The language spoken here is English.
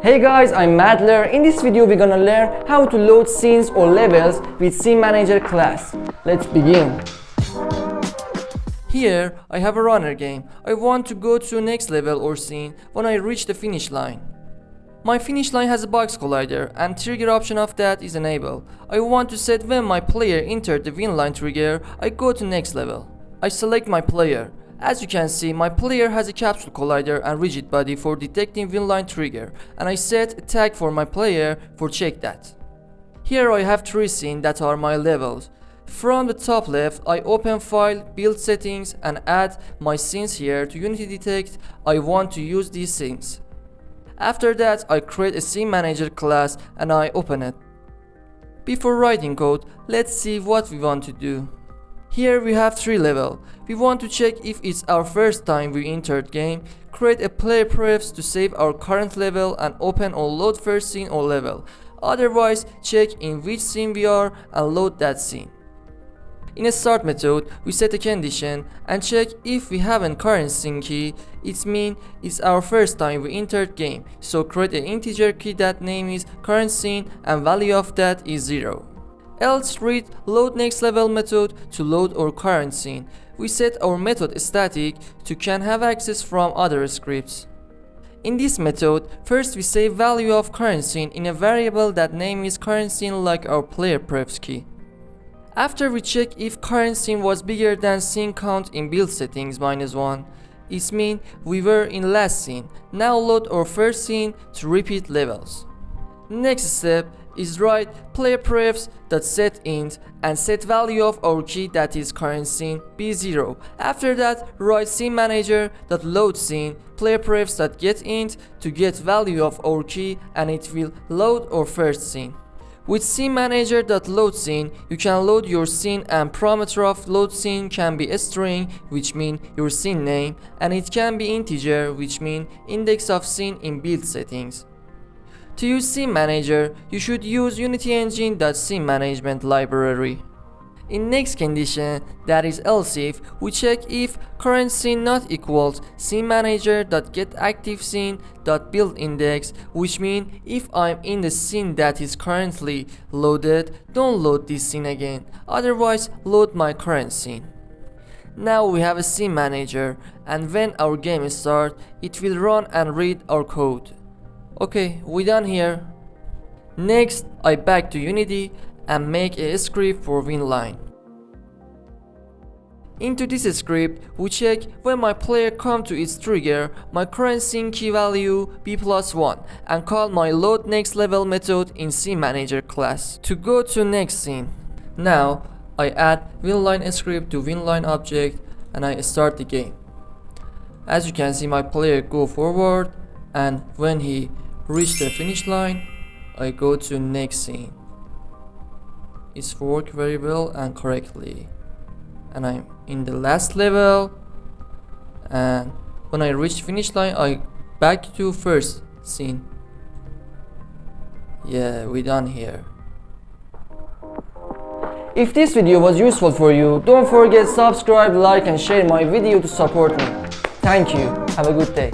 Hey guys, I'm Madler. In this video we're gonna learn how to load scenes or levels with Scene Manager class. Let's begin. Here I have a runner game. I want to go to next level or scene when I reach the finish line. My finish line has a box collider and trigger option of that is enabled. I want to set when my player entered the win line trigger, I go to next level. I select my player. As you can see, my player has a capsule collider and rigid body for detecting win line trigger, and I set a tag for my player for check that. Here I have 3 scenes that are my levels. From the top left, I open file, build settings and add my scenes here to Unity detect I want to use these scenes. After that, I create a Scene Manager class and I open it. Before writing code, let's see what we want to do. Here we have 3 levels. We want to check if it's our first time we entered game, create a player prefs to save our current level and open or load first scene or level. Otherwise, check in which scene we are and load that scene. In a start method, we set a condition and check if we have a current scene key, it means it's our first time we entered game, so create an integer key that name is current scene and value of that is 0. Else read load next level method to load our current scene. We set our method static to can have access from other scripts. In this method, first we save value of current scene in a variable that name is current scene like our player prefs key. After we check if current scene was bigger than scene count in build settings -1, it means we were in last scene. Now load our first scene to repeat levels. Next step is write player prefs that set int and set value of our key that is current scene be 0. After that, write scene manager that load scene player prefs that get int to get value of our key and it will load our first scene. With Scene Manager that load scene, you can load your scene and parameter of load scene can be a string, which mean your scene name, and it can be integer, which mean index of scene in build settings. To use Scene Manager, you should use Unity Engine.scene management library. In next condition, that is else if, we check if current scene not equals scene manager.get active scene.build index, which means if I'm in the scene that is currently loaded, don't load this scene again, otherwise load my current scene. Now we have a scene manager, and when our game starts, it will run and read our code. Okay, we done here. Next, I back to Unity and make a script for win line. Into this script, we check when my player come to its trigger, my current scene key value be +1 and call my load next level method in Scene Manager class to go to next scene. Now, I add winline script to winline object and I start the game. As you can see, my player go forward and when he reach the finish line, I go to next scene. It's worked very well and correctly. And I'm in the last level, and when I reach finish line, I back to first scene. Yeah, we done here. If this video was useful for you, don't forget subscribe, like and share my video to support me. Thank you. Have a good day.